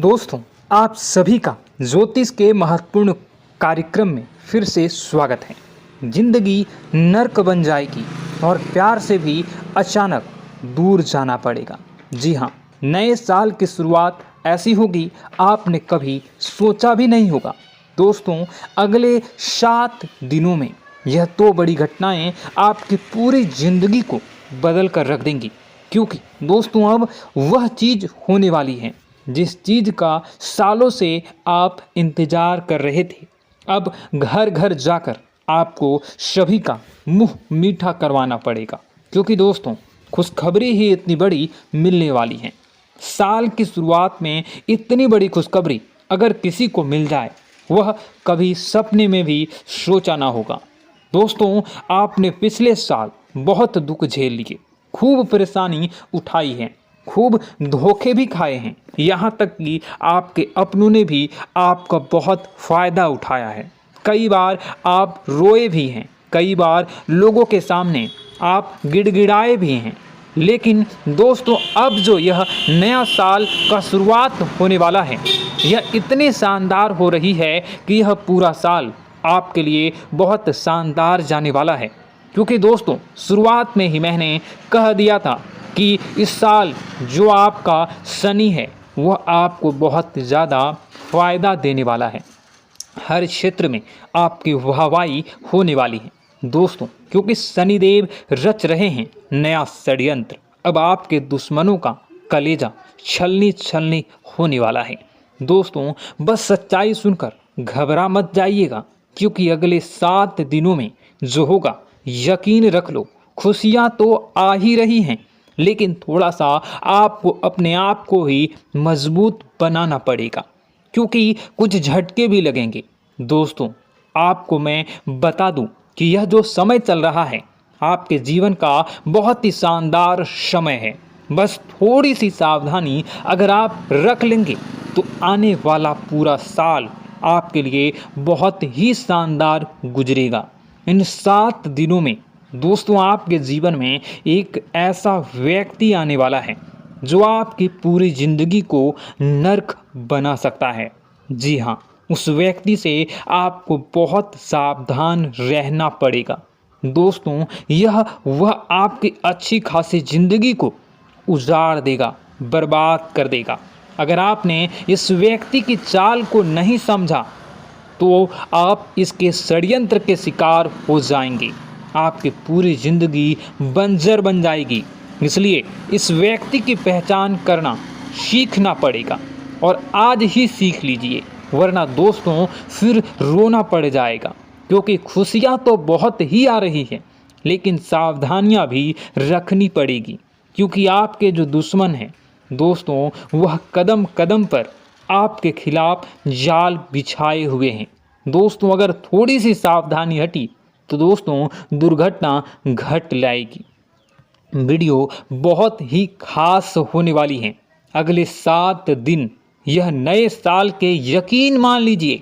दोस्तों, आप सभी का ज्योतिष के महत्वपूर्ण कार्यक्रम में फिर से स्वागत है। जिंदगी नर्क बन जाएगी और प्यार से भी अचानक दूर जाना पड़ेगा। जी हाँ, नए साल की शुरुआत ऐसी होगी आपने कभी सोचा भी नहीं होगा। दोस्तों, अगले 7 दिनों में यह 2 बड़ी घटनाएं आपकी पूरी जिंदगी को बदल कर रख देंगी। क्योंकि दोस्तों, अब वह चीज़ होने वाली है जिस चीज़ का सालों से आप इंतज़ार कर रहे थे। अब घर घर जाकर आपको सभी का मुंह मीठा करवाना पड़ेगा। क्योंकि दोस्तों, खुशखबरी ही इतनी बड़ी मिलने वाली है। साल की शुरुआत में इतनी बड़ी खुशखबरी अगर किसी को मिल जाए, वह कभी सपने में भी सोचा ना होगा। दोस्तों, आपने पिछले साल बहुत दुख झेल लिए, खूब परेशानी उठाई है, खूब धोखे भी खाए हैं। यहाँ तक कि आपके अपनों ने भी आपका बहुत फ़ायदा उठाया है। कई बार आप रोए भी हैं, कई बार लोगों के सामने आप गिड़गिड़ाए भी हैं। लेकिन दोस्तों, अब जो यह नया साल का शुरुआत होने वाला है, यह इतनी शानदार हो रही है कि यह पूरा साल आपके लिए बहुत शानदार जाने वाला है। क्योंकि दोस्तों, शुरुआत में ही मैंने कह दिया था कि इस साल जो आपका शनि है वह आपको बहुत ज़्यादा फ़ायदा देने वाला है। हर क्षेत्र में आपकी वाहवाही होने वाली है दोस्तों, क्योंकि शनिदेव रच रहे हैं नया षड्यंत्र। अब आपके दुश्मनों का कलेजा छलनी छलनी होने वाला है। दोस्तों, बस सच्चाई सुनकर घबरा मत जाइएगा, क्योंकि अगले 7 दिनों में जो होगा, यकीन रख लो, खुशियाँ तो आ ही रही हैं। लेकिन थोड़ा सा आपको अपने आप को ही मजबूत बनाना पड़ेगा, क्योंकि कुछ झटके भी लगेंगे। दोस्तों, आपको मैं बता दूं कि यह जो समय चल रहा है आपके जीवन का बहुत ही शानदार समय है। बस थोड़ी सी सावधानी अगर आप रख लेंगे तो आने वाला पूरा साल आपके लिए बहुत ही शानदार गुजरेगा। इन 7 दिनों में दोस्तों, आपके जीवन में एक ऐसा व्यक्ति आने वाला है जो आपकी पूरी जिंदगी को नर्क बना सकता है। जी हाँ, उस व्यक्ति से आपको बहुत सावधान रहना पड़ेगा। दोस्तों, यह वह आपकी अच्छी खासी जिंदगी को उजाड़ देगा, बर्बाद कर देगा। अगर आपने इस व्यक्ति की चाल को नहीं समझा तो आप इसके षड्यंत्र के शिकार हो जाएंगे। आपकी पूरी जिंदगी बंजर बन जाएगी। इसलिए इस व्यक्ति की पहचान करना सीखना पड़ेगा, और आज ही सीख लीजिए, वरना दोस्तों फिर रोना पड़ जाएगा। क्योंकि खुशियाँ तो बहुत ही आ रही हैं, लेकिन सावधानियाँ भी रखनी पड़ेगी। क्योंकि आपके जो दुश्मन हैं दोस्तों, वह कदम कदम पर आपके खिलाफ जाल बिछाए हुए हैं। दोस्तों, अगर थोड़ी सी सावधानी हटी तो दोस्तों दुर्घटना घट लाएगी। वीडियो बहुत ही खास होने वाली है। अगले 7 दिन यह नए साल के, यकीन मान लीजिए,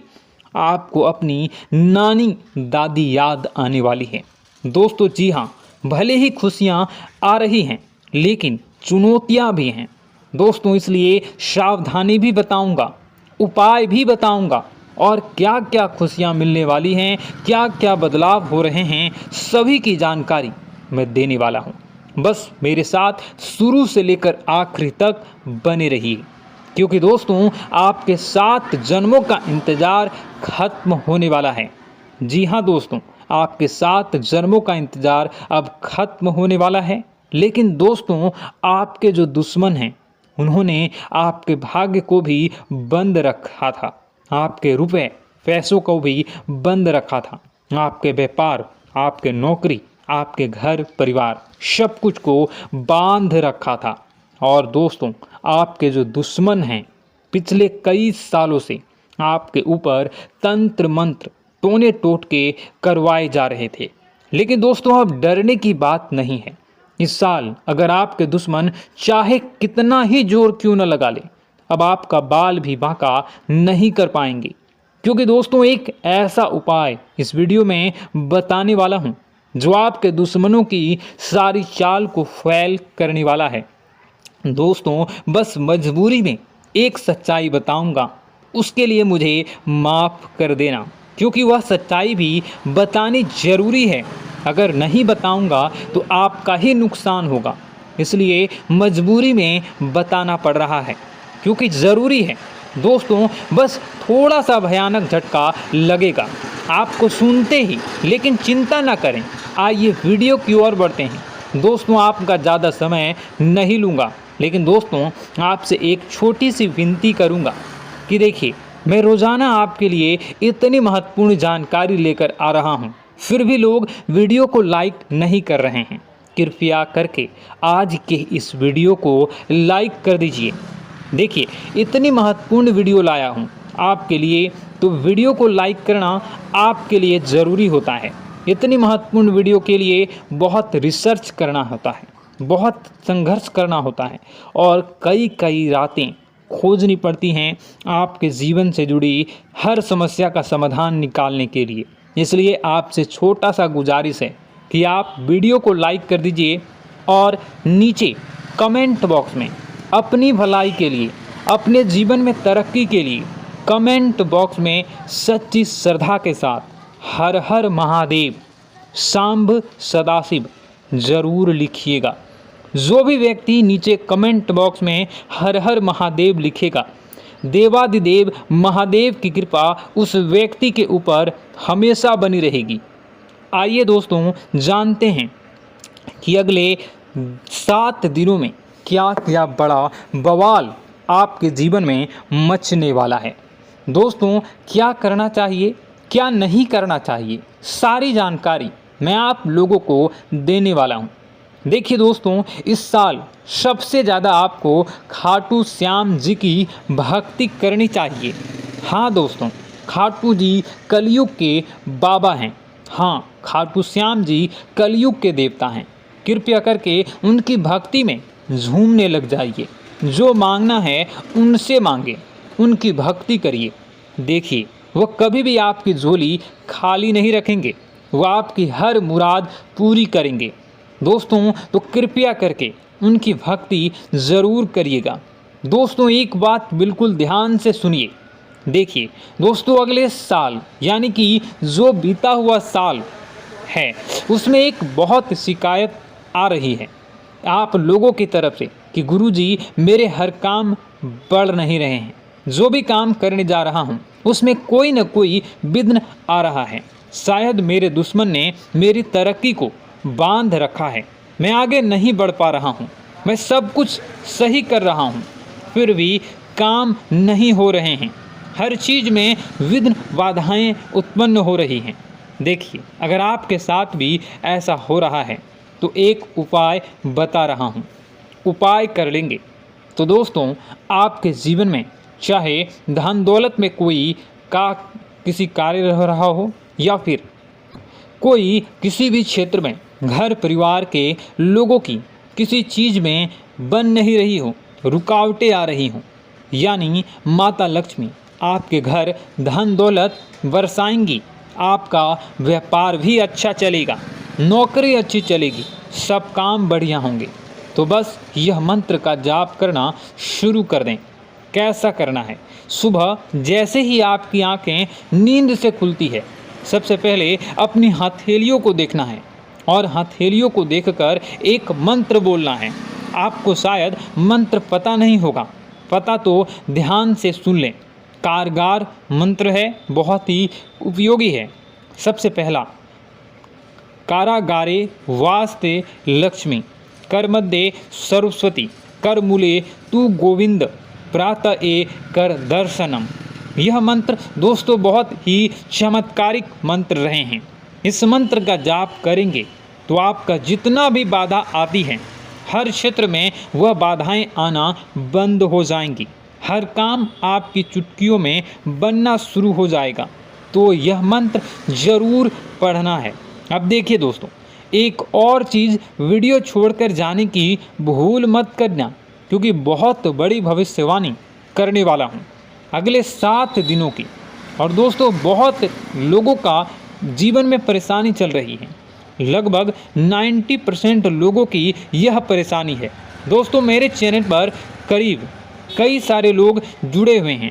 आपको अपनी नानी दादी याद आने वाली है। दोस्तों, जी हाँ, भले ही खुशियाँ आ रही हैं, लेकिन चुनौतियाँ भी हैं दोस्तों। इसलिए सावधानी भी बताऊंगा, उपाय भी बताऊंगा, और क्या क्या खुशियाँ मिलने वाली हैं, क्या क्या बदलाव हो रहे हैं, सभी की जानकारी मैं देने वाला हूँ। बस मेरे साथ शुरू से लेकर आखिरी तक बने रहिए, क्योंकि दोस्तों आपके 7 जन्मों का इंतज़ार खत्म होने वाला है। जी हाँ दोस्तों, आपके 7 जन्मों का इंतज़ार अब खत्म होने वाला है। लेकिन दोस्तों, आपके जो दुश्मन हैं उन्होंने आपके भाग्य को भी बंद रखा था, आपके रुपए पैसों को भी बंद रखा था, आपके व्यापार, आपके नौकरी, आपके घर परिवार, सब कुछ को बांध रखा था। और दोस्तों, आपके जो दुश्मन हैं पिछले कई सालों से आपके ऊपर तंत्र मंत्र टोने टोटके करवाए जा रहे थे। लेकिन दोस्तों, अब डरने की बात नहीं है। इस साल अगर आपके दुश्मन चाहे कितना ही जोर क्यों न लगा ले, अब आपका बाल भी बांका नहीं कर पाएंगे। क्योंकि दोस्तों, एक ऐसा उपाय इस वीडियो में बताने वाला हूं जो आपके दुश्मनों की सारी चाल को फैल करने वाला है। दोस्तों, बस मजबूरी में एक सच्चाई बताऊंगा, उसके लिए मुझे माफ़ कर देना, क्योंकि वह सच्चाई भी बतानी ज़रूरी है। अगर नहीं बताऊंगा तो आपका ही नुकसान होगा, इसलिए मजबूरी में बताना पड़ रहा है, क्योंकि ज़रूरी है। दोस्तों, बस थोड़ा सा भयानक झटका लगेगा आपको सुनते ही, लेकिन चिंता ना करें। आइए वीडियो की ओर बढ़ते हैं। दोस्तों, आपका ज़्यादा समय नहीं लूँगा, लेकिन दोस्तों आपसे एक छोटी सी विनती करूँगा कि देखिए, मैं रोज़ाना आपके लिए इतनी महत्वपूर्ण जानकारी लेकर आ रहा हूँ, फिर भी लोग वीडियो को लाइक नहीं कर रहे हैं। कृपया करके आज के इस वीडियो को लाइक कर दीजिए। देखिए, इतनी महत्वपूर्ण वीडियो लाया हूँ आपके लिए, तो वीडियो को लाइक करना आपके लिए ज़रूरी होता है। इतनी महत्वपूर्ण वीडियो के लिए बहुत रिसर्च करना होता है, बहुत संघर्ष करना होता है और कई कई रातें खोजनी पड़ती हैं आपके जीवन से जुड़ी हर समस्या का समाधान निकालने के लिए। इसलिए आपसे छोटा सा गुजारिश है कि आप वीडियो को लाइक कर दीजिए और नीचे कमेंट बॉक्स में अपनी भलाई के लिए, अपने जीवन में तरक्की के लिए कमेंट बॉक्स में सच्ची श्रद्धा के साथ हर हर महादेव, सांब सदाशिव ज़रूर लिखिएगा। जो भी व्यक्ति नीचे कमेंट बॉक्स में हर हर महादेव लिखेगा, देवादिदेव महादेव की कृपा उस व्यक्ति के ऊपर हमेशा बनी रहेगी। आइए दोस्तों, जानते हैं कि अगले 7 दिनों में क्या क्या बड़ा बवाल आपके जीवन में मचने वाला है। दोस्तों, क्या करना चाहिए, क्या नहीं करना चाहिए, सारी जानकारी मैं आप लोगों को देने वाला हूँ। देखिए दोस्तों, इस साल सबसे ज़्यादा आपको खाटू श्याम जी की भक्ति करनी चाहिए। हाँ दोस्तों, खाटू जी कलयुग के बाबा हैं। हाँ, खाटू श्याम जी कलयुग के देवता हैं। कृपया करके उनकी भक्ति में झूमने लग जाइए। जो मांगना है उनसे मांगे, उनकी भक्ति करिए। देखिए, वह कभी भी आपकी झोली खाली नहीं रखेंगे, वह आपकी हर मुराद पूरी करेंगे। दोस्तों, तो कृपया करके उनकी भक्ति ज़रूर करिएगा। दोस्तों, एक बात बिल्कुल ध्यान से सुनिए। देखिए दोस्तों, अगले साल यानी कि जो बीता हुआ साल है, उसमें एक बहुत शिकायत आ रही है आप लोगों की तरफ से कि गुरुजी, मेरे हर काम बढ़ नहीं रहे हैं। जो भी काम करने जा रहा हूँ उसमें कोई न कोई विघ्न आ रहा है। शायद मेरे दुश्मन ने मेरी तरक्की को बांध रखा है। मैं आगे नहीं बढ़ पा रहा हूँ। मैं सब कुछ सही कर रहा हूँ, फिर भी काम नहीं हो रहे हैं। हर चीज़ में विघ्न बाधाएं उत्पन्न हो रही हैं। देखिए, अगर आपके साथ भी ऐसा हो रहा है तो एक उपाय बता रहा हूँ, उपाय कर लेंगे तो दोस्तों आपके जीवन में चाहे धन दौलत में कोई किसी कार्य रह रहा हो, या फिर कोई किसी भी क्षेत्र में घर परिवार के लोगों की किसी चीज़ में बन नहीं रही हो, रुकावटें आ रही हों, यानी माता लक्ष्मी आपके घर धन दौलत बरसाएंगी। आपका व्यापार भी अच्छा चलेगा, नौकरी अच्छी चलेगी, सब काम बढ़िया होंगे। तो बस यह मंत्र का जाप करना शुरू कर दें। कैसा करना है? सुबह जैसे ही आपकी आंखें नींद से खुलती है, सबसे पहले अपनी हथेलियों को देखना है और हथेलियों को देखकर एक मंत्र बोलना है। आपको शायद मंत्र पता नहीं होगा, पता तो ध्यान से सुन लें। कारगर मंत्र है, बहुत ही उपयोगी है। सबसे पहला, कारागारे वास्ते लक्ष्मी, कर मध्य सरस्वती, कर मूले तू गोविंद, प्रातः ए कर दर्शनम। यह मंत्र दोस्तों बहुत ही चमत्कारिक मंत्र रहे हैं। इस मंत्र का जाप करेंगे तो आपका जितना भी बाधा आती है, हर क्षेत्र में वह बाधाएं आना बंद हो जाएंगी। हर काम आपकी चुटकियों में बनना शुरू हो जाएगा। तो यह मंत्र ज़रूर पढ़ना है। अब देखिए दोस्तों, एक और चीज़ वीडियो छोड़कर जाने की भूल मत करना, क्योंकि बहुत बड़ी भविष्यवाणी करने वाला हूँ अगले 7 दिनों की। और दोस्तों, बहुत लोगों का जीवन में परेशानी चल रही है। लगभग 90% लोगों की यह परेशानी है। दोस्तों, मेरे चैनल पर करीब कई सारे लोग जुड़े हुए हैं।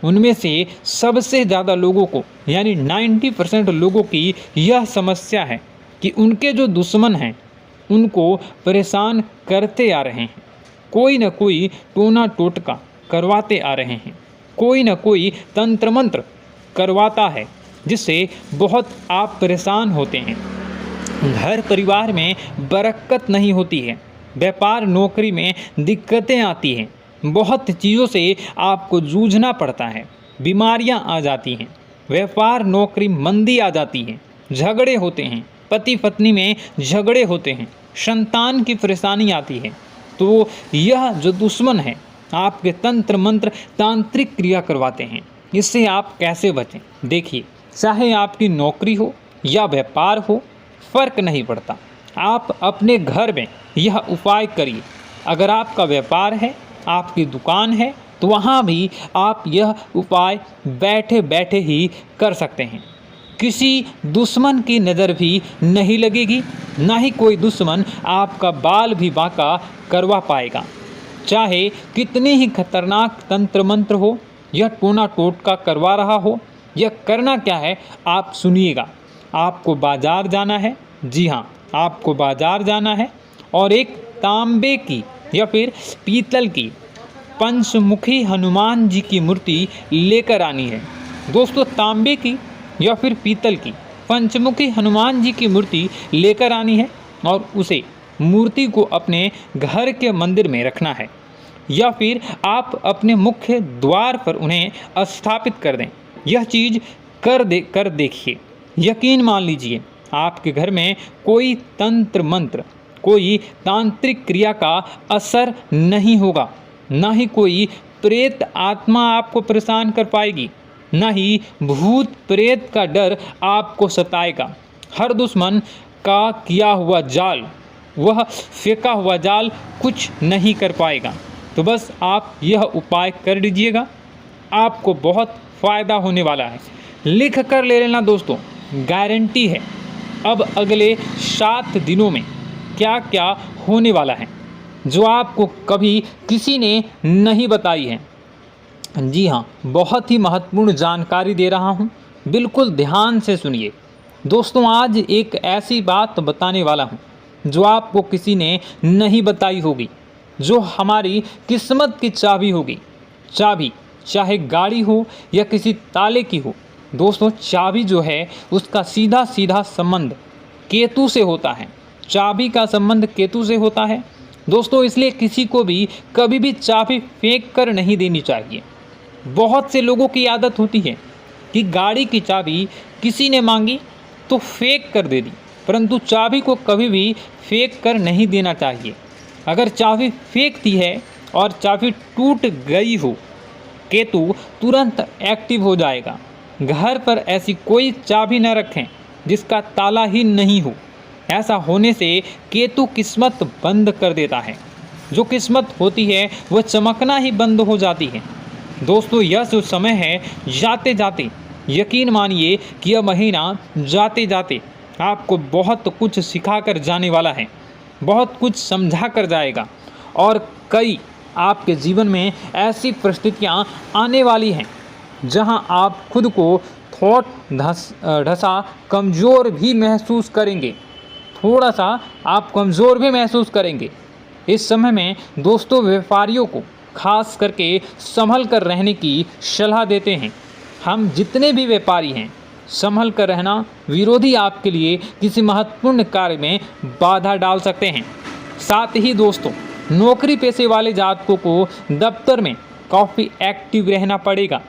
उनमें से सबसे ज़्यादा लोगों को यानी 90% लोगों की यह समस्या है कि उनके जो दुश्मन हैं उनको परेशान करते आ रहे हैं। कोई न कोई टोना टोटका करवाते आ रहे हैं, कोई न कोई तंत्र मंत्र करवाता है जिससे बहुत आप परेशान होते हैं। घर परिवार में बरकत नहीं होती है, व्यापार नौकरी में दिक्कतें आती हैं, बहुत चीज़ों से आपको जूझना पड़ता है, बीमारियां आ जाती हैं, व्यापार नौकरी मंदी आ जाती है, झगड़े होते हैं, पति पत्नी में झगड़े होते हैं, संतान की परेशानी आती है। तो यह जो दुश्मन है आपके तंत्र मंत्र तांत्रिक क्रिया करवाते हैं। इससे आप कैसे बचें? देखिए, चाहे आपकी नौकरी हो या व्यापार हो, फर्क नहीं पड़ता। आप अपने घर में यह उपाय करिए। अगर आपका व्यापार है, आपकी दुकान है, तो वहाँ भी आप यह उपाय बैठे बैठे ही कर सकते हैं। किसी दुश्मन की नज़र भी नहीं लगेगी, ना ही कोई दुश्मन आपका बाल भी बांका करवा पाएगा। चाहे कितने ही खतरनाक तंत्र मंत्र हो, यह टोना टोटका करवा रहा हो, यह करना क्या है आप सुनिएगा। आपको बाजार जाना है, जी हाँ, आपको बाजार जाना है और एक तांबे की या फिर पीतल की पंचमुखी हनुमान जी की मूर्ति लेकर आनी है। दोस्तों, तांबे की या फिर पीतल की पंचमुखी हनुमान जी की मूर्ति लेकर आनी है और उसे मूर्ति को अपने घर के मंदिर में रखना है या फिर आप अपने मुख्य द्वार पर उन्हें स्थापित कर दें। यह चीज़ कर देखिए, यकीन मान लीजिए आपके घर में कोई तंत्र मंत्र, कोई तांत्रिक क्रिया का असर नहीं होगा, ना ही कोई प्रेत आत्मा आपको परेशान कर पाएगी, ना ही भूत प्रेत का डर आपको सताएगा। हर दुश्मन का किया हुआ जाल, वह फेंका हुआ जाल कुछ नहीं कर पाएगा। तो बस आप यह उपाय कर लीजिएगा, आपको बहुत फ़ायदा होने वाला है। लिख कर ले लेना दोस्तों, गारंटी है। अब अगले 7 दिनों में क्या क्या होने वाला है जो आपको कभी किसी ने नहीं बताई है। जी हाँ, बहुत ही महत्वपूर्ण जानकारी दे रहा हूँ, बिल्कुल ध्यान से सुनिए। दोस्तों, आज एक ऐसी बात बताने वाला हूँ जो आपको किसी ने नहीं बताई होगी, जो हमारी किस्मत की चाबी होगी। चाबी चाहे गाड़ी हो या किसी ताले की हो, दोस्तों चाबी जो है उसका सीधा सीधा संबंध केतु से होता है। चाबी का संबंध केतु से होता है दोस्तों, इसलिए किसी को भी कभी भी चाबी फेंक कर नहीं देनी चाहिए। बहुत से लोगों की आदत होती है कि गाड़ी की चाबी किसी ने मांगी तो फेंक कर दे दी, परंतु चाबी को कभी भी फेंक कर नहीं देना चाहिए। अगर चाबी फेंक दी है और चाबी टूट गई हो, केतु तुरंत एक्टिव हो जाएगा। घर पर ऐसी कोई चाबी न रखें जिसका ताला ही नहीं हो। ऐसा होने से केतु किस्मत बंद कर देता है। जो किस्मत होती है वह चमकना ही बंद हो जाती है। दोस्तों, यह जो समय है, जाते जाते यकीन मानिए कि यह महीना जाते जाते आपको बहुत कुछ सिखा कर जाने वाला है, बहुत कुछ समझा कर जाएगा और कई आपके जीवन में ऐसी परिस्थितियां आने वाली हैं जहां आप खुद को ढसा कमज़ोर भी महसूस करेंगे, थोड़ा सा आप कमज़ोर भी महसूस करेंगे। इस समय में दोस्तों व्यापारियों को खास करके संभल कर रहने की सलाह देते हैं। हम जितने भी व्यापारी हैं, संभल कर रहना, विरोधी आपके लिए किसी महत्वपूर्ण कार्य में बाधा डाल सकते हैं। साथ ही दोस्तों, नौकरी पेशे वाले जातकों को दफ्तर में काफ़ी एक्टिव रहना पड़ेगा।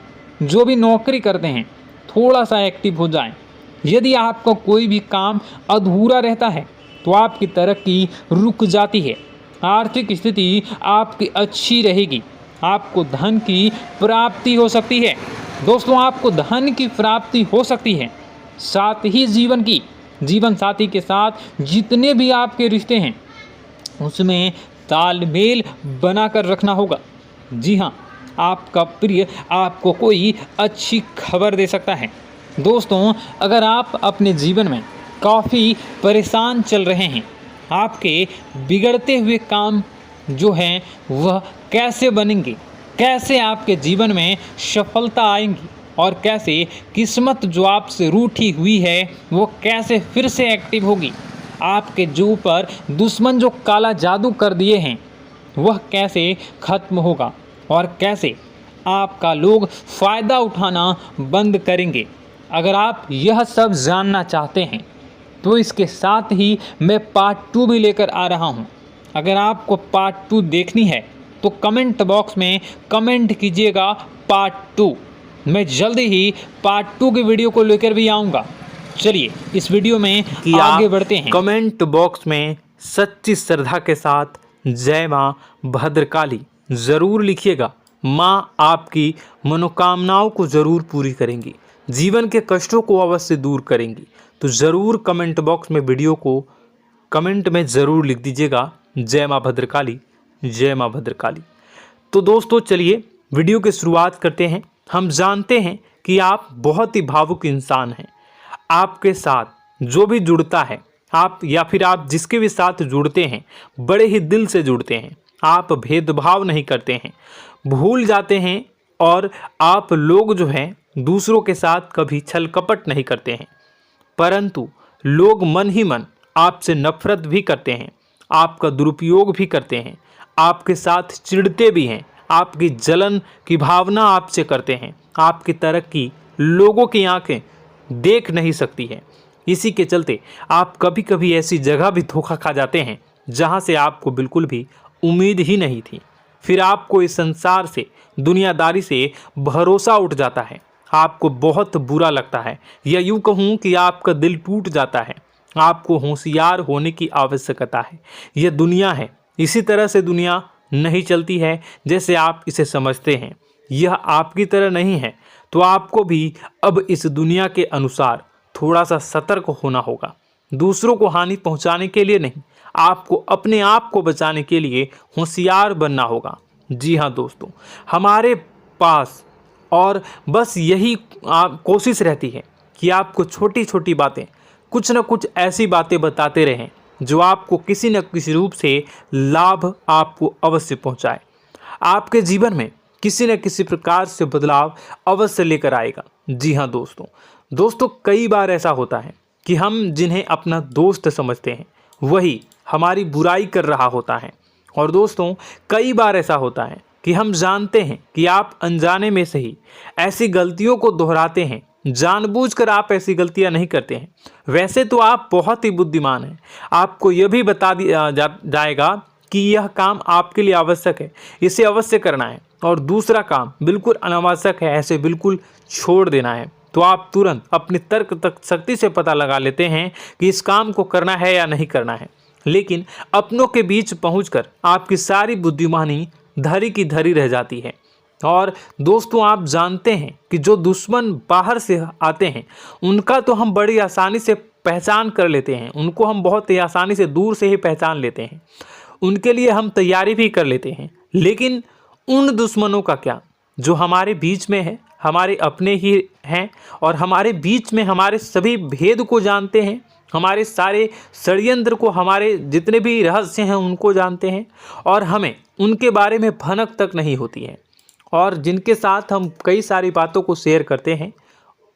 जो भी नौकरी करते हैं थोड़ा सा एक्टिव हो जाएं। यदि आपका कोई भी काम अधूरा रहता है तो आपकी तरक्की रुक जाती है। आर्थिक स्थिति आपकी अच्छी रहेगी, आपको धन की प्राप्ति हो सकती है। दोस्तों, आपको धन की प्राप्ति हो सकती है। साथ ही जीवन साथी के साथ जितने भी आपके रिश्ते हैं उसमें तालमेल बनाकर रखना होगा। जी हाँ, आपका प्रिय आपको कोई अच्छी खबर दे सकता है। दोस्तों, अगर आप अपने जीवन में काफ़ी परेशान चल रहे हैं, आपके बिगड़ते हुए काम जो हैं वह कैसे बनेंगे, कैसे आपके जीवन में सफलता आएंगी और कैसे किस्मत जो आपसे रूठी हुई है वो कैसे फिर से एक्टिव होगी। आपके जो ऊपर दुश्मन जो काला जादू कर दिए हैं वह कैसे खत्म होगा और कैसे आपका लोग फ़ायदा उठाना बंद करेंगे। अगर आप यह सब जानना चाहते हैं तो इसके साथ ही मैं पार्ट 2 भी लेकर आ रहा हूं। अगर आपको पार्ट 2 देखनी है तो कमेंट बॉक्स में कमेंट कीजिएगा पार्ट 2। मैं जल्दी ही पार्ट 2 की वीडियो को लेकर भी आऊँगा। चलिए इस वीडियो में आगे बढ़ते हैं। कमेंट बॉक्स में सच्ची श्रद्धा के साथ जय माँ भद्रकाली ज़रूर लिखिएगा। माँ आपकी मनोकामनाओं को ज़रूर पूरी करेंगी, जीवन के कष्टों को अवश्य दूर करेंगी। तो ज़रूर कमेंट बॉक्स में वीडियो को कमेंट में ज़रूर लिख दीजिएगा जय माँ भद्रकाली, जय माँ भद्रकाली। तो दोस्तों चलिए वीडियो की शुरुआत करते हैं। हम जानते हैं कि आप बहुत ही भावुक इंसान हैं। आपके साथ जो भी जुड़ता है, आप या फिर आप जिसके भी साथ जुड़ते हैं बड़े ही दिल से जुड़ते हैं। आप भेदभाव नहीं करते हैं, भूल जाते हैं और आप लोग जो हैं दूसरों के साथ कभी छल कपट नहीं करते हैं। परंतु लोग मन ही मन आपसे नफरत भी करते हैं, आपका दुरुपयोग भी करते हैं, आपके साथ चिढ़ते भी हैं, आपकी जलन की भावना आपसे करते हैं। आपकी तरक्की लोगों की आंखें देख नहीं सकती है। इसी के चलते आप कभी कभी ऐसी जगह भी धोखा खा जाते हैं जहां से आपको बिल्कुल भी उम्मीद ही नहीं थी। फिर आपको इस संसार से, दुनियादारी से भरोसा उठ जाता है। आपको बहुत बुरा लगता है, या यूँ कहूँ कि आपका दिल टूट जाता है। आपको होशियार होने की आवश्यकता है। यह दुनिया है, इसी तरह से दुनिया नहीं चलती है जैसे आप इसे समझते हैं। यह आपकी तरह नहीं है, तो आपको भी अब इस दुनिया के अनुसार थोड़ा सा सतर्क होना होगा। दूसरों को हानि पहुंचाने के लिए नहीं, आपको अपने आप को बचाने के लिए होशियार बनना होगा। जी हाँ दोस्तों, हमारे पास और बस यही कोशिश रहती है कि आपको छोटी छोटी बातें, कुछ न कुछ ऐसी बातें बताते रहें जो आपको किसी न किसी रूप से लाभ आपको अवश्य पहुंचाए। आपके जीवन में किसी न किसी प्रकार से बदलाव अवश्य लेकर आएगा। जी हाँ दोस्तों, कई बार ऐसा होता है कि हम जिन्हें अपना दोस्त समझते हैं वही हमारी बुराई कर रहा होता है। और दोस्तों कई बार ऐसा होता है कि हम जानते हैं कि आप अनजाने में से ही ऐसी गलतियों को दोहराते हैं। जानबूझकर आप ऐसी गलतियां नहीं करते हैं। वैसे तो आप बहुत ही बुद्धिमान हैं। आपको यह भी बता दिया जाएगा कि यह काम आपके लिए आवश्यक है, इसे अवश्य करना है, और दूसरा काम बिल्कुल अनावश्यक है, ऐसे बिल्कुल छोड़ देना है। तो आप तुरंत अपनी तर्क शक्ति से पता लगा लेते हैं कि इस काम को करना है या नहीं करना है। लेकिन अपनों के बीच पहुंचकर आपकी सारी बुद्धिमानी धरी की धरी रह जाती है। और दोस्तों आप जानते हैं कि जो दुश्मन बाहर से आते हैं उनका तो हम बड़ी आसानी से पहचान कर लेते हैं, उनको हम बहुत ही आसानी से दूर से ही पहचान लेते हैं, उनके लिए हम तैयारी भी कर लेते हैं। लेकिन उन दुश्मनों का क्या जो हमारे बीच में है, हमारे अपने ही हैं और हमारे बीच में हमारे सभी भेद को जानते हैं, हमारे सारे षड्यंत्र को, हमारे जितने भी रहस्य हैं उनको जानते हैं, और हमें उनके बारे में भनक तक नहीं होती है, और जिनके साथ हम कई सारी बातों को शेयर करते हैं,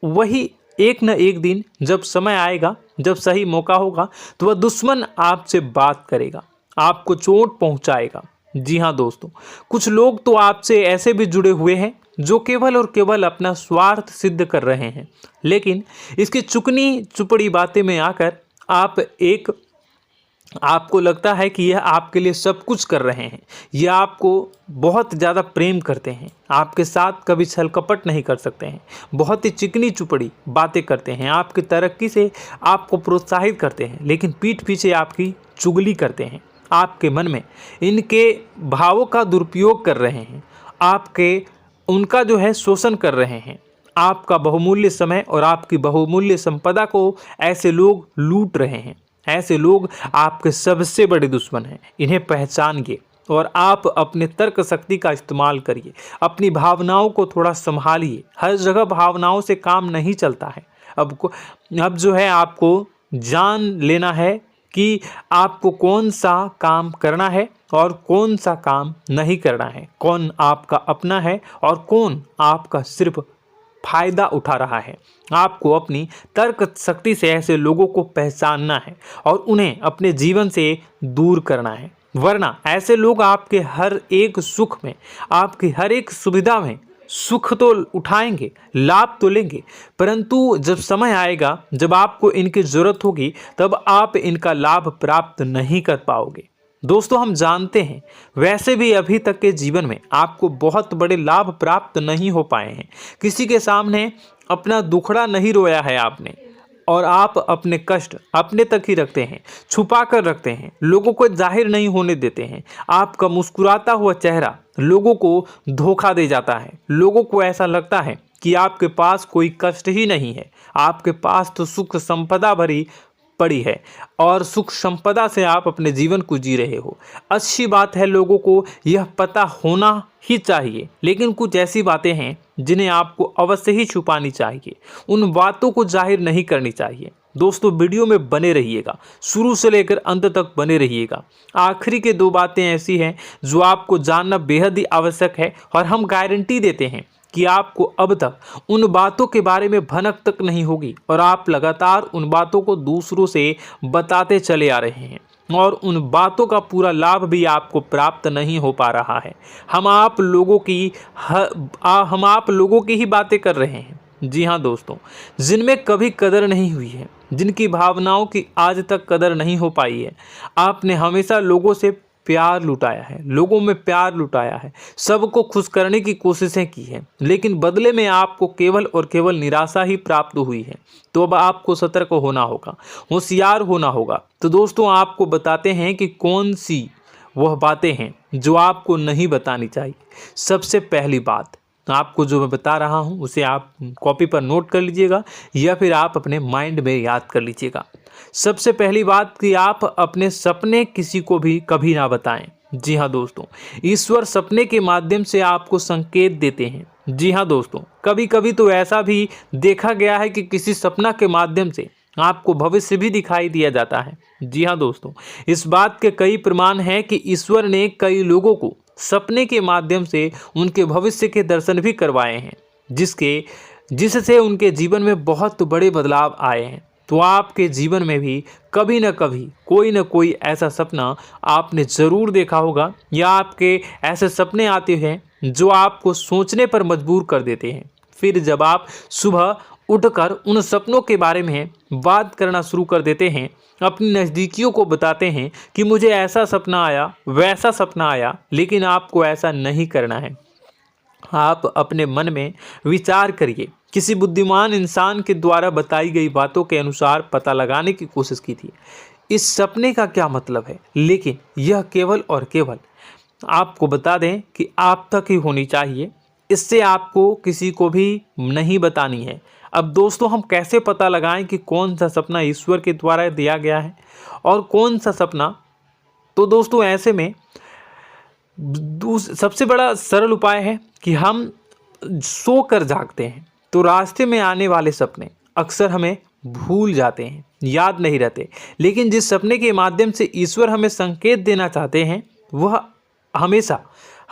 वही एक न एक दिन जब समय आएगा, जब सही मौका होगा, तो वह दुश्मन आपसे बात करेगा, आपको चोट पहुंचाएगा। जी हाँ दोस्तों, कुछ लोग तो आपसे ऐसे भी जुड़े हुए हैं जो केवल और केवल अपना स्वार्थ सिद्ध कर रहे हैं। लेकिन इसकी चुकनी चुपड़ी बातें में आकर आपको लगता है कि यह आपके लिए सब कुछ कर रहे हैं, यह आपको बहुत ज़्यादा प्रेम करते हैं, आपके साथ कभी छल कपट नहीं कर सकते हैं, बहुत ही चिकनी चुपड़ी बातें करते हैं, आपकी तरक्की से आपको प्रोत्साहित करते हैं, लेकिन पीठ पीछे आपकी चुगली करते हैं, आपके मन में इनके भावों का दुरुपयोग कर रहे हैं, उनका जो है शोषण कर रहे हैं। आपका बहुमूल्य समय और आपकी बहुमूल्य संपदा को ऐसे लोग लूट रहे हैं। ऐसे लोग आपके सबसे बड़े दुश्मन हैं। इन्हें पहचानिए और आप अपने तर्क शक्ति का इस्तेमाल करिए, अपनी भावनाओं को थोड़ा संभालिए। हर जगह भावनाओं से काम नहीं चलता है। अब जो है आपको जान लेना है कि आपको कौन सा काम करना है और कौन सा काम नहीं करना है, कौन आपका अपना है और कौन आपका सिर्फ फायदा उठा रहा है। आपको अपनी तर्क शक्ति से ऐसे लोगों को पहचानना है और उन्हें अपने जीवन से दूर करना है, वरना ऐसे लोग आपके हर एक सुख में, आपकी हर एक सुविधा में सुख तो उठाएंगे, लाभ तो लेंगे, परंतु जब समय आएगा, जब आपको इनकी जरूरत होगी, तब आप इनका लाभ प्राप्त नहीं कर पाओगे। दोस्तों, हम जानते हैं वैसे भी अभी तक के जीवन में आपको बहुत बड़े लाभ प्राप्त नहीं हो पाए हैं। किसी के सामने अपना दुखड़ा नहीं रोया है आपने, और आप अपने कष्ट अपने तक ही रखते हैं, छुपा कर रखते हैं, लोगों को जाहिर नहीं होने देते हैं। आपका मुस्कुराता हुआ चेहरा लोगों को धोखा दे जाता है। लोगों को ऐसा लगता है कि आपके पास कोई कष्ट ही नहीं है, आपके पास तो सुख संपदा भरी पड़ी है और सुख संपदा से आप अपने जीवन को जी रहे हो। अच्छी बात है, लोगों को यह पता होना ही चाहिए, लेकिन कुछ ऐसी बातें हैं जिन्हें आपको अवश्य ही छुपानी चाहिए, उन बातों को जाहिर नहीं करनी चाहिए। दोस्तों, वीडियो में बने रहिएगा, शुरू से लेकर अंत तक बने रहिएगा। आखिरी के 2 बातें ऐसी हैं जो आपको जानना बेहद ही आवश्यक है, और हम गारंटी देते हैं कि आपको अब तक उन बातों के बारे में भनक तक नहीं होगी, और आप लगातार उन बातों को दूसरों से बताते चले आ रहे हैं और उन बातों का पूरा लाभ भी आपको प्राप्त नहीं हो पा रहा है। हम आप लोगों की ही बातें कर रहे हैं। जी हाँ दोस्तों, जिनमें कभी कदर नहीं हुई है, जिनकी भावनाओं की आज तक कदर नहीं हो पाई है। आपने हमेशा लोगों से प्यार लुटाया है, लोगों में प्यार लुटाया है, सबको खुश करने की कोशिशें की है, लेकिन बदले में आपको केवल और केवल निराशा ही प्राप्त हुई है। तो अब आपको सतर्क होना होगा, होशियार होना होगा। तो दोस्तों, आपको बताते हैं कि कौन सी वह बातें हैं जो आपको नहीं बतानी चाहिए। सबसे पहली बात, आपको जो मैं बता रहा हूं उसे आप कॉपी पर नोट कर लीजिएगा या फिर आप अपने माइंड में याद कर लीजिएगा। सबसे पहली बात कि आप अपने सपने किसी को भी कभी ना बताएं। जी हाँ दोस्तों, ईश्वर सपने के माध्यम से आपको संकेत देते हैं। जी हाँ दोस्तों, कभी कभी तो ऐसा भी देखा गया है कि किसी सपना के माध्यम से आपको भविष्य भी दिखाई दिया जाता है। जी हाँ दोस्तों, इस बात के कई प्रमाण हैं कि ईश्वर ने कई लोगों को सपने के माध्यम से उनके भविष्य के दर्शन भी करवाए हैं, जिससे उनके जीवन में बहुत बड़े बदलाव आए हैं। तो आपके जीवन में भी कभी न कभी कोई न कोई ऐसा सपना आपने ज़रूर देखा होगा, या आपके ऐसे सपने आते हैं जो आपको सोचने पर मजबूर कर देते हैं। फिर जब आप सुबह उठकर उन सपनों के बारे में बात करना शुरू कर देते हैं, अपनी नज़दीकियों को बताते हैं कि मुझे ऐसा सपना आया, वैसा सपना आया, लेकिन आपको ऐसा नहीं करना है। आप अपने मन में विचार करिए, किसी बुद्धिमान इंसान के द्वारा बताई गई बातों के अनुसार पता लगाने की कोशिश की थी इस सपने का क्या मतलब है, लेकिन यह केवल और केवल आपको बता दें कि आप तक ही होनी चाहिए। इससे आपको किसी को भी नहीं बतानी है। अब दोस्तों, हम कैसे पता लगाएं कि कौन सा सपना ईश्वर के द्वारा दिया गया है और कौन सा सपना? तो दोस्तों, ऐसे में सबसे बड़ा सरल उपाय है कि हम सोकर जागते हैं तो रास्ते में आने वाले सपने अक्सर हमें भूल जाते हैं, याद नहीं रहते, लेकिन जिस सपने के माध्यम से ईश्वर हमें संकेत देना चाहते हैं वह हमेशा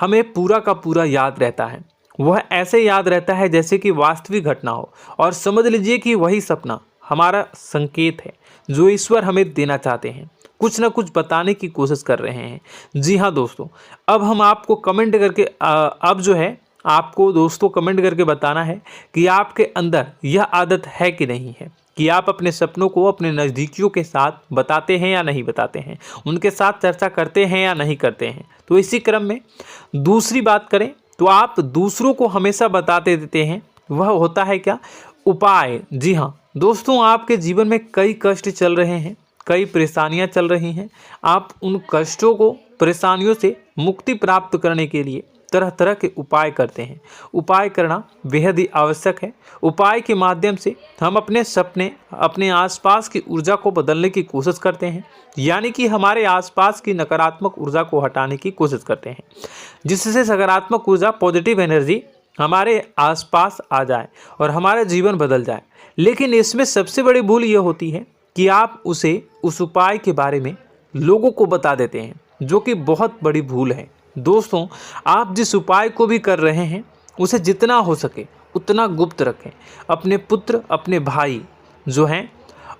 हमें पूरा का पूरा याद रहता है। वह ऐसे याद रहता है जैसे कि वास्तविक घटना हो, और समझ लीजिए कि वही सपना हमारा संकेत है जो ईश्वर हमें देना चाहते हैं, कुछ ना कुछ बताने की कोशिश कर रहे हैं। जी हाँ दोस्तों, अब हम आपको कमेंट करके अब जो है आपको दोस्तों कमेंट करके बताना है कि आपके अंदर यह आदत है कि नहीं है, कि आप अपने सपनों को अपने नज़दीकियों के साथ बताते हैं या नहीं बताते हैं, उनके साथ चर्चा करते हैं या नहीं करते हैं। तो इसी क्रम में दूसरी बात करें तो आप दूसरों को हमेशा बताते देते हैं, वह होता है क्या? उपाय। जी हाँ दोस्तों, आपके जीवन में कई कष्ट चल रहे हैं, कई परेशानियां चल रही हैं। आप उन कष्टों को, परेशानियों से मुक्ति प्राप्त करने के लिए तरह तरह के उपाय करते हैं। उपाय करना बेहद ही आवश्यक है। उपाय के माध्यम से हम अपने सपने, अपने आसपास की ऊर्जा को बदलने की कोशिश करते हैं, यानी कि हमारे आसपास की नकारात्मक ऊर्जा को हटाने की कोशिश करते हैं, जिससे सकारात्मक ऊर्जा, पॉजिटिव एनर्जी हमारे आसपास आ जाए और हमारा जीवन बदल जाए। लेकिन इसमें सबसे बड़ी भूल ये होती है कि आप उसे उस उपाय के बारे में लोगों को बता देते हैं, जो कि बहुत बड़ी भूल है। दोस्तों, आप जिस उपाय को भी कर रहे हैं उसे जितना हो सके उतना गुप्त रखें। अपने पुत्र, अपने भाई जो हैं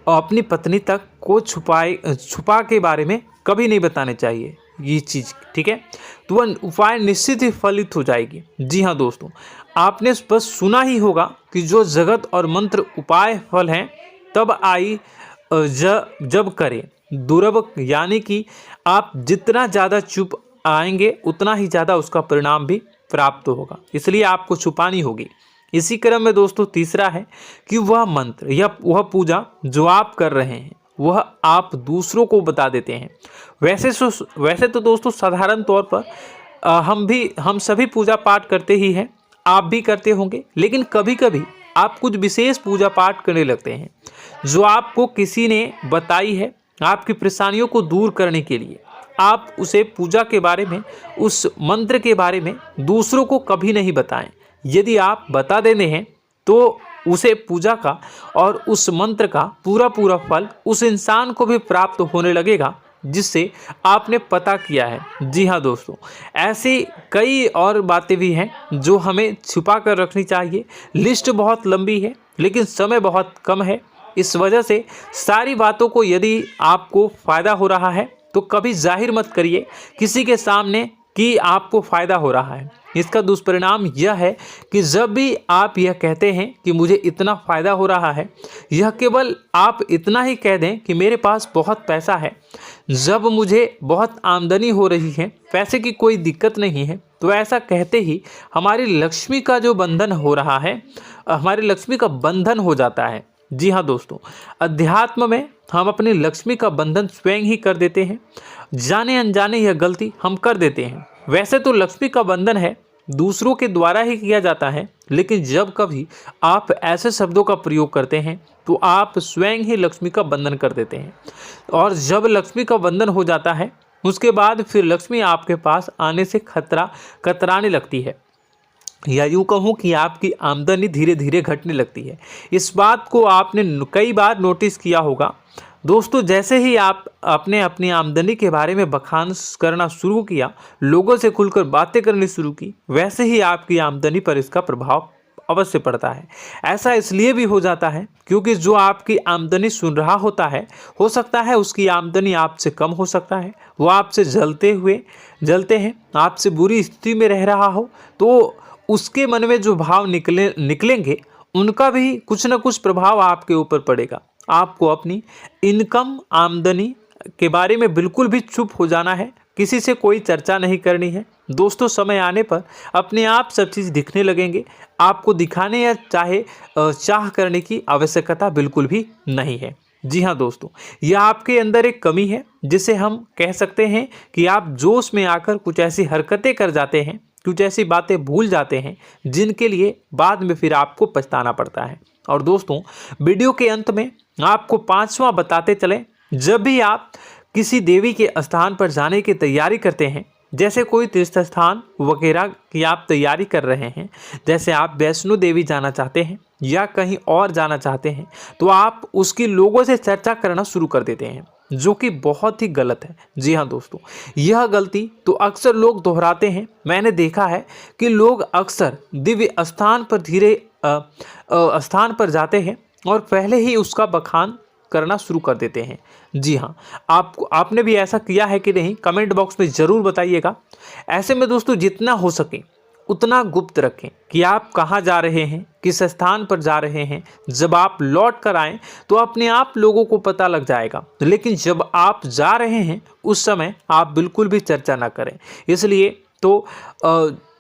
और अपनी पत्नी तक को छुपा के बारे में कभी नहीं बताने चाहिए ये चीज़, ठीक है। तो वह उपाय निश्चित ही फलित हो जाएगी। जी हाँ दोस्तों, आपने बस सुना ही होगा कि जो जगत और मंत्र उपाय फल हैं तब आई जब करें दुर्लभ, यानी कि आप जितना ज़्यादा चुप आएंगे उतना ही ज़्यादा उसका परिणाम भी प्राप्त होगा, इसलिए आपको छुपानी होगी। इसी क्रम में दोस्तों तीसरा है कि वह मंत्र या वह पूजा जो आप कर रहे हैं वह आप दूसरों को बता देते हैं। वैसे तो दोस्तों साधारण तौर पर हम सभी पूजा पाठ करते ही हैं, आप भी करते होंगे, लेकिन कभी कभी आप कुछ विशेष पूजा पाठ करने लगते हैं जो आपको किसी ने बताई है आपकी परेशानियों को दूर करने के लिए। आप उसे पूजा के बारे में, उस मंत्र के बारे में दूसरों को कभी नहीं बताएं। यदि आप बता देते हैं तो उसे पूजा का और उस मंत्र का पूरा फल उस इंसान को भी प्राप्त होने लगेगा जिससे आपने पता किया है। जी हाँ दोस्तों, ऐसी कई और बातें भी हैं जो हमें छुपा कर रखनी चाहिए। लिस्ट बहुत लंबी है लेकिन समय बहुत कम है, इस वजह से सारी बातों को यदि आपको फ़ायदा हो रहा है तो कभी जाहिर मत करिए किसी के सामने कि आपको फ़ायदा हो रहा है। इसका दुष्परिणाम यह है कि जब भी आप यह कहते हैं कि मुझे इतना फ़ायदा हो रहा है, यह केवल आप इतना ही कह दें कि मेरे पास बहुत पैसा है, जब मुझे बहुत आमदनी हो रही है, पैसे की कोई दिक्कत नहीं है, तो ऐसा कहते ही हमारी लक्ष्मी का जो बंधन हो रहा है, हमारी लक्ष्मी का बंधन हो जाता है। जी हाँ दोस्तों, अध्यात्म में हम अपनी लक्ष्मी का बंधन स्वयं ही कर देते हैं। जाने अनजाने यह गलती हम कर देते हैं। वैसे तो लक्ष्मी का बंधन है दूसरों के द्वारा ही किया जाता है, लेकिन जब कभी आप ऐसे शब्दों का प्रयोग करते हैं तो आप स्वयं ही लक्ष्मी का बंधन कर देते हैं। और जब लक्ष्मी का बंधन हो जाता है उसके बाद फिर लक्ष्मी आपके पास आने से कतराने लगती है, या यूँ कहूँ कि आपकी आमदनी धीरे धीरे घटने लगती है। इस बात को आपने कई बार नोटिस किया होगा दोस्तों। जैसे ही आप अपने अपनी आमदनी के बारे में बखान करना शुरू किया, लोगों से खुलकर बातें करनी शुरू की, वैसे ही आपकी आमदनी पर इसका प्रभाव अवश्य पड़ता है। ऐसा इसलिए भी हो जाता है क्योंकि जो आपकी आमदनी सुन रहा होता है, हो सकता है उसकी आमदनी आपसे कम हो सकता है, वो आपसे जलते हैं, आपसे बुरी स्थिति में रह रहा हो, तो उसके मन में जो भाव निकलेंगे उनका भी कुछ न कुछ प्रभाव आपके ऊपर पड़ेगा। आपको अपनी इनकम, आमदनी के बारे में बिल्कुल भी चुप हो जाना है, किसी से कोई चर्चा नहीं करनी है। दोस्तों, समय आने पर अपने आप सब चीज़ दिखने लगेंगे। आपको दिखाने या चाह करने की आवश्यकता बिल्कुल भी नहीं है। जी हाँ दोस्तों, यह आपके अंदर एक कमी है जिसे हम कह सकते हैं कि आप जोश में आकर कुछ ऐसी हरकतें कर जाते हैं, कुछ ऐसी बातें भूल जाते हैं जिनके लिए बाद में फिर आपको पछताना पड़ता है। और दोस्तों, वीडियो के अंत में आपको 5वां बताते चलें, जब भी आप किसी देवी के स्थान पर जाने की तैयारी करते हैं, जैसे कोई तीर्थ स्थान वगैरह की आप तैयारी कर रहे हैं, जैसे आप वैष्णो देवी जाना चाहते हैं या कहीं और जाना चाहते हैं, तो आप उसकी लोगों से चर्चा करना शुरू कर देते हैं, जो कि बहुत ही गलत है। जी हाँ दोस्तों, यह गलती तो अक्सर लोग दोहराते हैं। मैंने देखा है कि लोग अक्सर दिव्य स्थान पर जाते हैं और पहले ही उसका बखान करना शुरू कर देते हैं। जी हाँ, आपने भी ऐसा किया है कि नहीं, कमेंट बॉक्स में ज़रूर बताइएगा। ऐसे में दोस्तों, जितना हो सके उतना गुप्त रखें कि आप कहाँ जा रहे हैं, किस स्थान पर जा रहे हैं। जब आप लौट कर आएँ तो अपने आप लोगों को पता लग जाएगा, लेकिन जब आप जा रहे हैं उस समय आप बिल्कुल भी चर्चा ना करें। इसलिए तो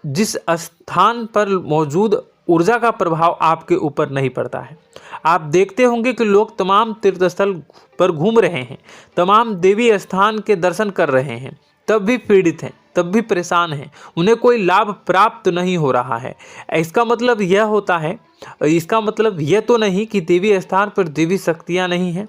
जिस स्थान पर मौजूद ऊर्जा का प्रभाव आपके ऊपर नहीं पड़ता है। आप देखते होंगे कि लोग तमाम तीर्थस्थल पर घूम रहे हैं, तमाम देवी स्थान के दर्शन कर रहे हैं, तब भी पीड़ित हैं, तब भी परेशान हैं, उन्हें कोई लाभ प्राप्त नहीं हो रहा है। इसका मतलब यह तो नहीं कि देवी स्थान पर देवी शक्तियाँ नहीं हैं,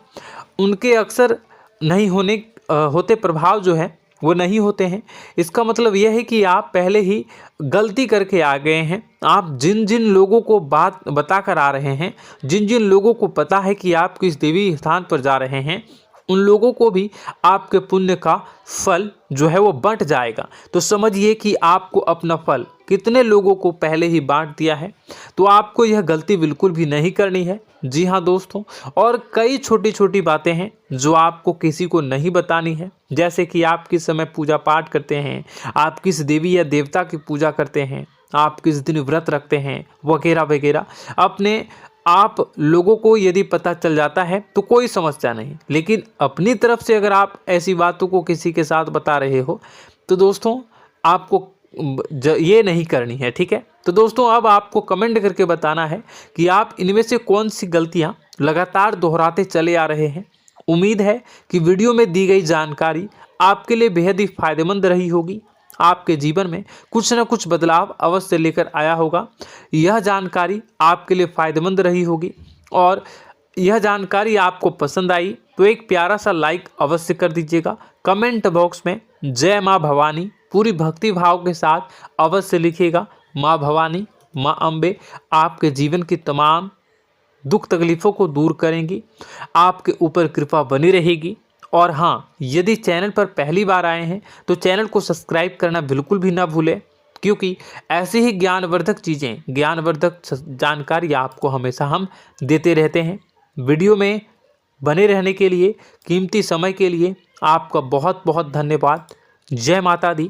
उनके अक्सर नहीं होते प्रभाव जो है वो नहीं होते हैं। इसका मतलब यह है कि आप पहले ही गलती करके आ गए हैं। आप जिन जिन लोगों को बात बता कर आ रहे हैं, जिन जिन लोगों को पता है कि आप किस देवी स्थान पर जा रहे हैं, उन लोगों को भी आपके पुण्य का फल जो है वो बंट जाएगा। तो समझिए कि आपको अपना फल कितने लोगों को पहले ही बांट दिया है। तो आपको यह गलती बिल्कुल भी नहीं करनी है। जी हाँ दोस्तों, और कई छोटी छोटी बातें हैं जो आपको किसी को नहीं बतानी है। जैसे कि आप किस समय पूजा पाठ करते हैं, आप किस देवी या देवता की पूजा करते हैं, आप किस दिन व्रत रखते हैं, वगैरह वगैरह। अपने आप लोगों को यदि पता चल जाता है तो कोई समस्या नहीं, लेकिन अपनी तरफ से अगर आप ऐसी बातों को किसी के साथ बता रहे हो तो दोस्तों आपको ये नहीं करनी है, ठीक है। तो दोस्तों अब आपको कमेंट करके बताना है कि आप इनमें से कौन सी गलतियां लगातार दोहराते चले आ रहे हैं। उम्मीद है कि वीडियो में दी गई जानकारी आपके लिए बेहद ही फायदेमंद रही होगी। आपके जीवन में कुछ न कुछ बदलाव अवश्य लेकर आया होगा। यह जानकारी आपके लिए फायदेमंद रही होगी और यह जानकारी आपको पसंद आई तो एक प्यारा सा लाइक अवश्य कर दीजिएगा। कमेंट बॉक्स में जय माँ भवानी पूरी भक्ति भाव के साथ अवश्य लिखिएगा। माँ भवानी, माँ अम्बे आपके जीवन की तमाम दुख तकलीफ़ों को दूर करेंगी, आपके ऊपर कृपा बनी रहेगी। और हाँ, यदि चैनल पर पहली बार आए हैं तो चैनल को सब्सक्राइब करना बिल्कुल भी ना भूलें, क्योंकि ऐसी ही ज्ञानवर्धक चीज़ें, ज्ञानवर्धक जानकारी आपको हमेशा हम देते रहते हैं। वीडियो में बने रहने के लिए, कीमती समय के लिए आपका बहुत बहुत धन्यवाद। जय माता दी।